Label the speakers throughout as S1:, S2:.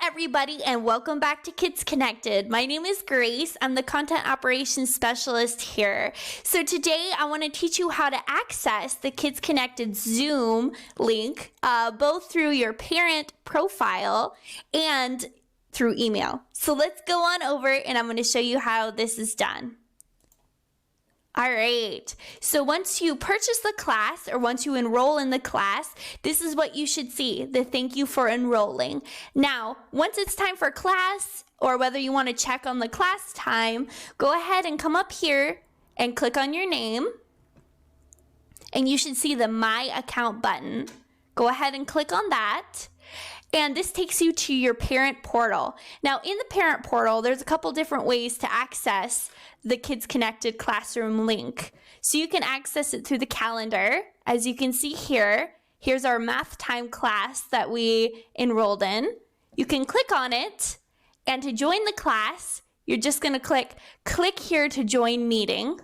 S1: everybody, and welcome back to Kids Connected. My name is Grace. I'm the Content Operations Specialist here. So today I want to teach you how to access the Kids Connected Zoom link, both through your parent profile and through email. So let's go on over and I'm going to show you how this is done. All right, so once you purchase the class or once you enroll in the class, this is what you should see, the thank you for enrolling. Now, once it's time for class or whether you want to check on the class time, go ahead and come up here and click on your name and you should see the My Account button. Go ahead and click on that. And this takes you to your parent portal. Now, in the parent portal, there's a couple different ways to access the Kids Connected Classroom link. So you can access it through the calendar. As you can see here, here's our math time class that we enrolled in. You can click on it, and to join the class, you're just going to click here to join meeting.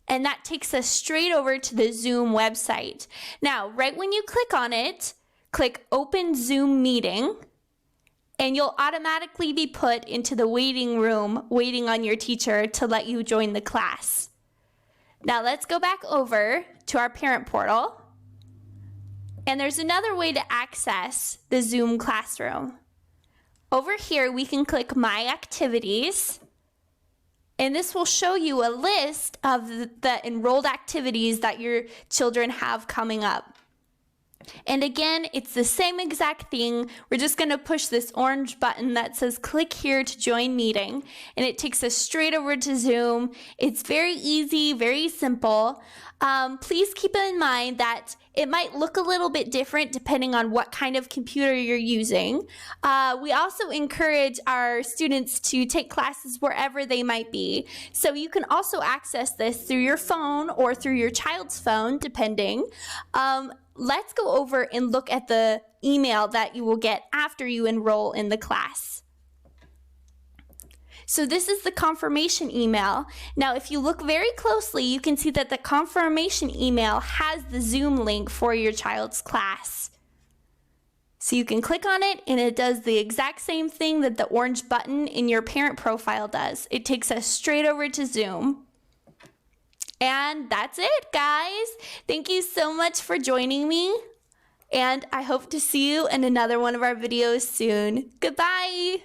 S1: And that takes us straight over to the Zoom website. Now, right when you click on it, click Open Zoom Meeting, and you'll automatically be put into the waiting room, waiting on your teacher to let you join the class. Now let's go back over to our parent portal, and there's another way to access the Zoom classroom. Over here, we can click My Activities, and this will show you a list of the enrolled activities that your children have coming up. And again, it's the same exact thing. We're just going to push this orange button that says click here to join meeting, and it takes us straight over to Zoom. It's very easy, very simple. Please keep in mind that it might look a little bit different depending on what kind of computer you're using. We also encourage our students to take classes wherever they might be. So you can also access this through your phone or through your child's phone, depending. Let's go over and look at the email that you will get after you enroll in the class. So this is the confirmation email. Now, if you look very closely, you can see that the confirmation email has the Zoom link for your child's class. So you can click on it, and it does the exact same thing that the orange button in your parent profile does. It takes us straight over to Zoom. And that's it, guys. Thank you so much for joining me, and I hope to see you in another one of our videos soon. Goodbye.